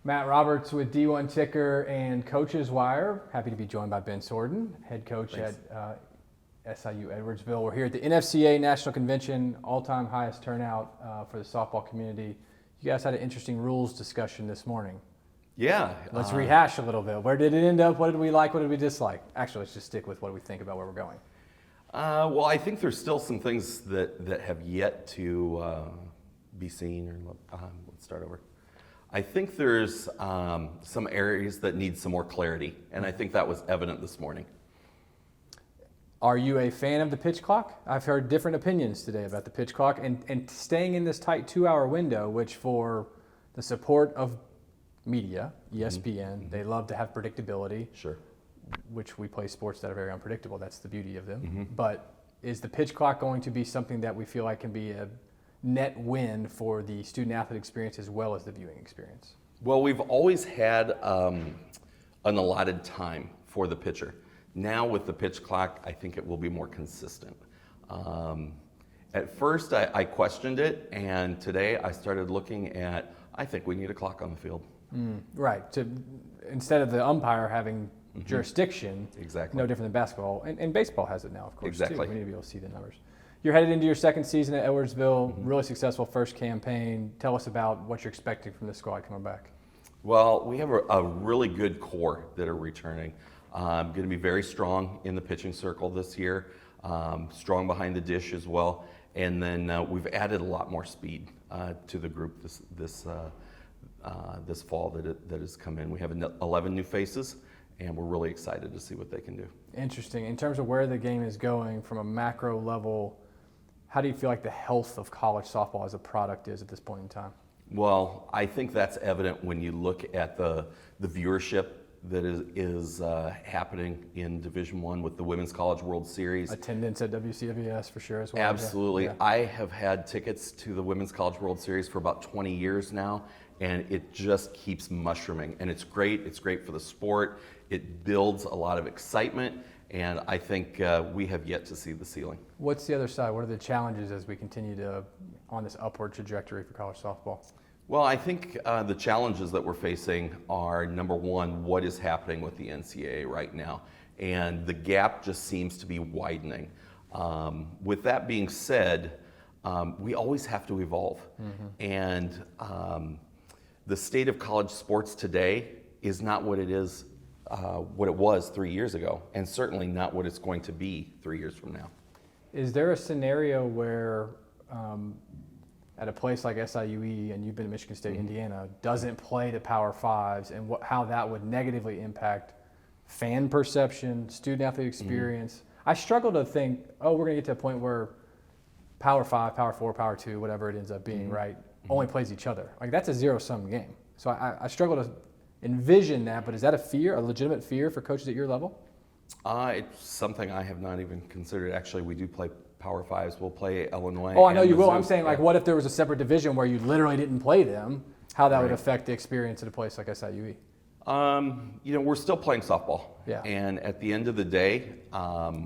Matt Roberts with D1 Ticker and Coaches.wire. Happy to be joined by Ben Sorden, head coach Thanks. at SIUE Edwardsville. We're here at the NFCA National Convention, all-time highest turnout for the softball community. You guys had an interesting rules discussion this morning. Yeah. Let's rehash a little bit. Where did it end up? What did we like? What did we dislike? Actually, let's just stick with what we think about where we're going. Well, I think there's still some things that have yet to be seen. Let's start over. I think there's some areas that need some more clarity, and I think that was evident this morning. Are you a fan of the pitch clock? I've heard different opinions today about the pitch clock and staying in this tight 2-hour window, which for the support of media, ESPN, they love to have predictability. Sure. Which we play sports that are very unpredictable. That's the beauty of them. But is the pitch clock going to be something that we feel like can be a net win for the student athlete experience as well as the viewing experience? Well, we've always had an allotted time for the pitcher. Now with the pitch clock, I think it will be more consistent. At first, I questioned it, and today I started looking at, I think we need a clock on the field. Right. Instead of the umpire having jurisdiction, Exactly. no different than basketball. And baseball has it now, of course, Exactly. too. We need to be able to see the numbers. You're headed into your second season at Edwardsville, really successful first campaign. Tell us about what you're expecting from this squad coming back. Well, we have a really good core that are returning. Going to be very strong in the pitching circle this year, strong behind the dish as well. And then we've added a lot more speed to the group this fall that has come in. We have 11 new faces, and we're really excited to see what they can do. Interesting. In terms of where the game is going from a macro level, how do you feel like the health of college softball as a product is at this point in time? Well, I think that's evident when you look at the viewership that is happening in Division I with the Women's College World Series. Attendance at WCWS for sure as well. Absolutely. Yeah. I have had tickets to the Women's College World Series for about 20 years now, and it just keeps mushrooming. And it's great. It's great for the sport. It builds a lot of excitement, and I think we have yet to see the ceiling. What's the other side? What are the challenges as we continue on this upward trajectory for college softball? Well, I think the challenges that we're facing are, number one, what is happening with the NCAA right now? And the gap just seems to be widening. With that being said, we always have to evolve. And the state of college sports today is not what it is, what it was 3 years ago, and certainly not what it's going to be 3 years from now. Is there a scenario where at a place like SIUE, and you've been at Michigan State, Indiana, doesn't play the Power Fives, and how that would negatively impact fan perception, student-athlete experience? I struggle to think, we're going to get to a point where Power 5, Power 4, Power 2, whatever it ends up being, right, only plays each other. Like, that's a zero-sum game. So I struggle to envision that, but is that a legitimate fear for coaches at your level? It's something I have not even considered. Actually, we do play Power Fives. We'll play Illinois. Oh, I know you will. Mizzou. I'm saying, like, what if there was a separate division where you literally didn't play them? How that would affect the experience at a place like SIUE? We're still playing softball. Yeah. And at the end of the day,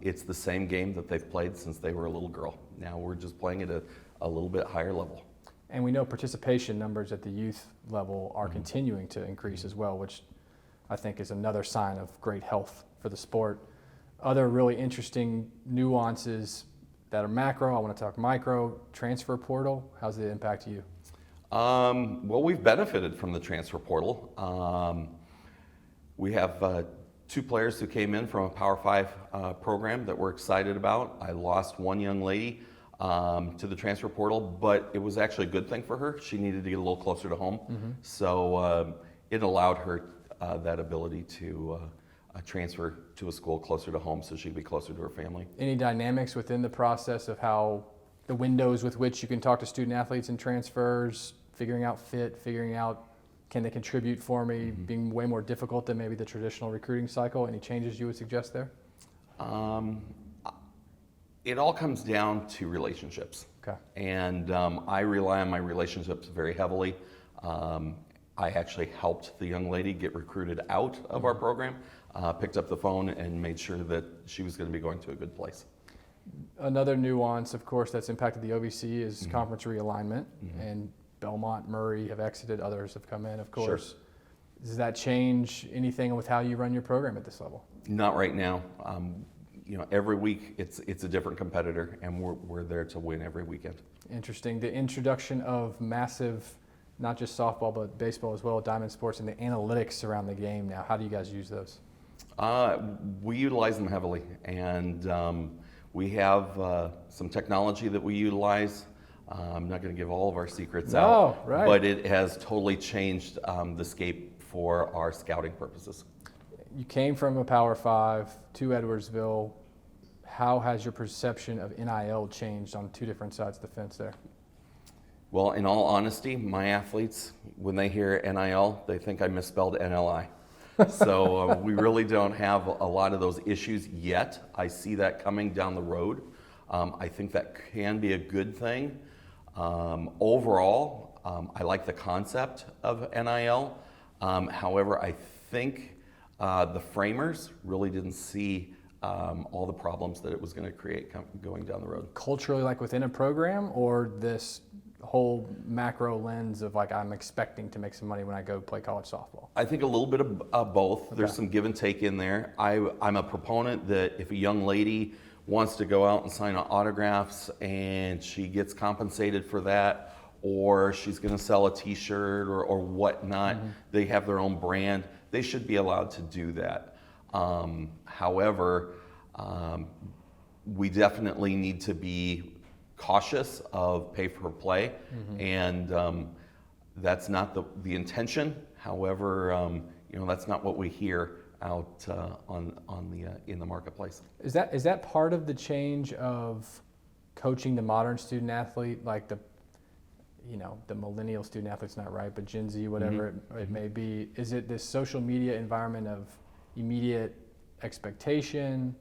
it's the same game that they've played since they were a little girl. Now we're just playing at a little bit higher level. And we know participation numbers at the youth level are continuing to increase as well, which I think is another sign of great health for the sport. Other really interesting nuances that are macro, I want to talk micro, transfer portal. How's it impact you? Well, we've benefited from the transfer portal. We have 2 players who came in from a Power 5 program that we're excited about. I lost one young lady to the transfer portal, but it was actually a good thing for her. She needed to get a little closer to home. So it allowed her that ability to transfer to a school closer to home so she'd be closer to her family. Any dynamics within the process of how the windows with which you can talk to student athletes and transfers, figuring out fit, figuring out can they contribute for me, being way more difficult than maybe the traditional recruiting cycle? Any changes you would suggest there? It all comes down to relationships. Okay. And I rely on my relationships very heavily. I actually helped the young lady get recruited out of our program, picked up the phone and made sure that she was going to be going to a good place. Another nuance, of course, that's impacted the OVC is conference realignment, and Belmont, Murray have exited, others have come in, of course. Does that change anything with how you run your program at this level? Not right now. Every week it's a different competitor, and we're there to win every weekend. Interesting. The introduction of massive, not just softball, but baseball as well, diamond sports, and the analytics around the game now. How do you guys use those? We utilize them heavily, and we have some technology that we utilize. I'm not going to give all of our secrets out, right. but it has totally changed the scape for our scouting purposes. You came from a Power 5 to Edwardsville. How has your perception of NIL changed on two different sides of the fence there? Well, in all honesty, my athletes, when they hear NIL, they think I misspelled NLI. So we really don't have a lot of those issues yet. I see that coming down the road. I think that can be a good thing. Overall, I like the concept of NIL. However, I think the framers really didn't see all the problems that it was going to create going down the road. Culturally, like within a program, or this whole macro lens of like, I'm expecting to make some money when I go play college softball? I think a little bit of both. Okay. There's some give and take in there. I'm a proponent that if a young lady wants to go out and sign autographs and she gets compensated for that, or she's going to sell a t-shirt or whatnot, they have their own brand, they should be allowed to do that. However, we definitely need to be cautious of pay for play, and that's not the intention. However, that's not what we hear out in the marketplace. Is that part of the change of coaching the modern student athlete, like the millennial student athlete's not right, but Gen Z, whatever it may be? Is it this social media environment of immediate expectation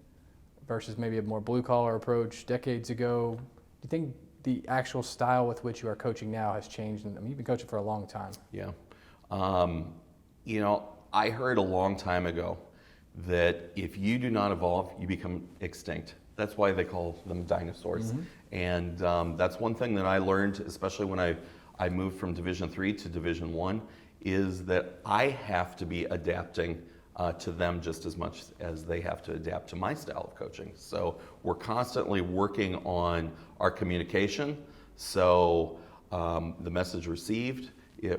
versus maybe a more blue collar approach decades ago? Do you think the actual style with which you are coaching now has changed? I mean, you've been coaching for a long time. Yeah. I heard a long time ago that if you do not evolve, you become extinct. That's why they call them dinosaurs. And that's one thing that I learned, especially when I moved from Division III to Division I, is that I have to be adapting to them just as much as they have to adapt to my style of coaching. So we're constantly working on our communication. So the message received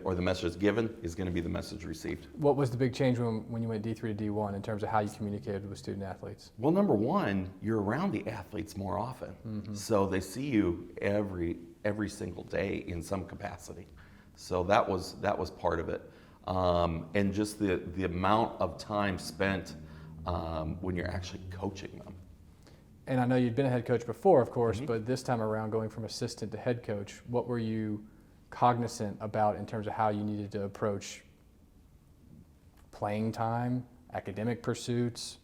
or the message given is going to be the message received. What was the big change when you went D3 to D1 in terms of how you communicated with student athletes? Well, number one, you're around the athletes more often. So they see you every single day in some capacity. So that was part of it. And just the amount of time spent when you're actually coaching them. And I know you'd been a head coach before, of course, but this time around going from assistant to head coach, what were you cognizant about in terms of how you needed to approach playing time, academic pursuits,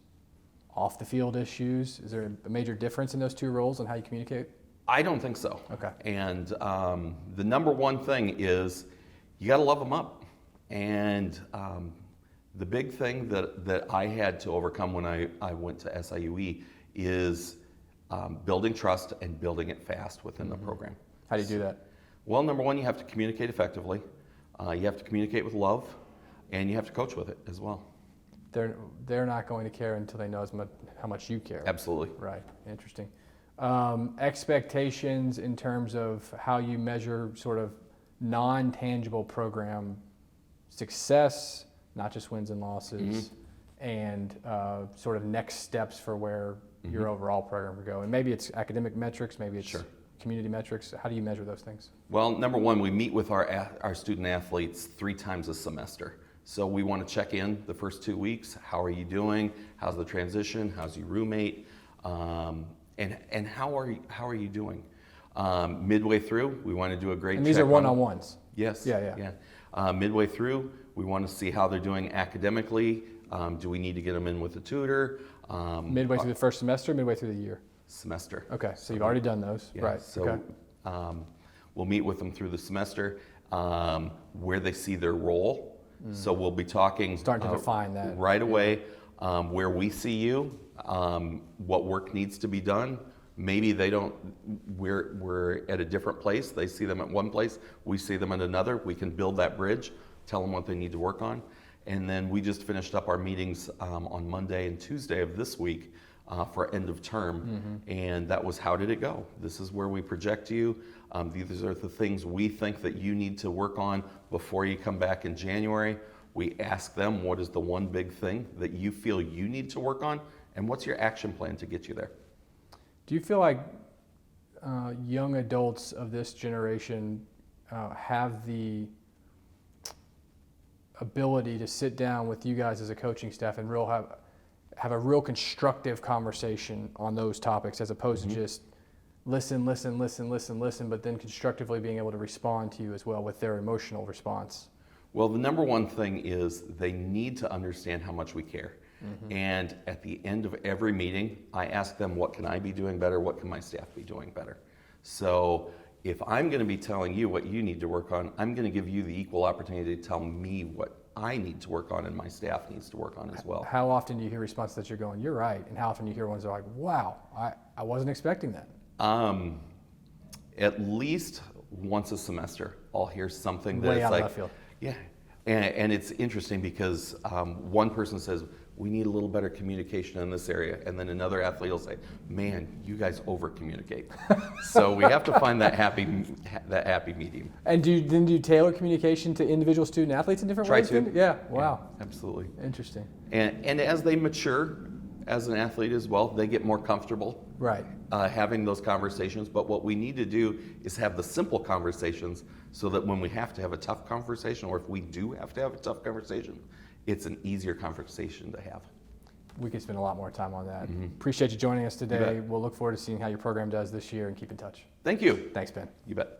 off the field issues? Is there a major difference in those two roles and how you communicate? I don't think so. Okay. And the number one thing is you got to love them up. And the big thing that I had to overcome when I went to SIUE is building trust and building it fast within the program. How do you do that? Well, number one, you have to communicate effectively. You have to communicate with love, and you have to coach with it as well. They're not going to care until they know how much you care. Absolutely. Right. Interesting. Expectations in terms of how you measure sort of non-tangible program success, not just wins and losses, and sort of next steps for where your overall program will go. And maybe it's academic metrics, maybe it's community metrics. How do you measure those things? Well, number one, we meet with our student athletes 3 times a semester. So we want to check in the first 2 weeks. How are you doing? How's the transition? How's your roommate? And how are you doing? Midway through, we want to do a great check. And these are one-on-ones. Yes. Yeah. Midway through, we want to see how they're doing academically. Do we need to get them in with a tutor? Midway through the first semester, midway through the year? Semester. Okay, so you've already done those. Yeah, right. So okay. We'll meet with them through the semester, where they see their role. So we'll be talking. Starting to define that. Right away, where we see you, what work needs to be done. Maybe they don't, we're at a different place. They see them at one place, we see them at another. We can build that bridge, tell them what they need to work on. And then we just finished up our meetings on Monday and Tuesday of this week for end of term. And that was, how did it go? This is where we project you. These are the things we think that you need to work on before you come back in January. We ask them, what is the one big thing that you feel you need to work on? And what's your action plan to get you there? Do you feel like young adults of this generation have the ability to sit down with you guys as a coaching staff and have a real constructive conversation on those topics, as opposed to just listen, but then constructively being able to respond to you as well with their emotional response? Well, the number one thing is they need to understand how much we care. And at the end of every meeting, I ask them, what can I be doing better? What can my staff be doing better? So if I'm going to be telling you what you need to work on, I'm going to give you the equal opportunity to tell me what I need to work on and my staff needs to work on as well. How often do you hear responses that you're going, you're right, and how often do you hear ones that are like, wow, I wasn't expecting that? At least once a semester, I'll hear something Way that's out of like, left field. yeah. And it's interesting because one person says, we need a little better communication in this area. And then another athlete will say, man, you guys over communicate. So we have to find that happy medium. And do you tailor communication to individual student athletes in different ways? Try to. Yeah, wow. Yeah, absolutely. Interesting. And as they mature as an athlete as well, they get more comfortable Right. having those conversations. But what we need to do is have the simple conversations so that when we have to have a tough conversation, or if we do have to have a tough conversation, it's an easier conversation to have. We could spend a lot more time on that. Appreciate you joining us today. We'll look forward to seeing how your program does this year and keep in touch. Thank you. Thanks, Ben. You bet.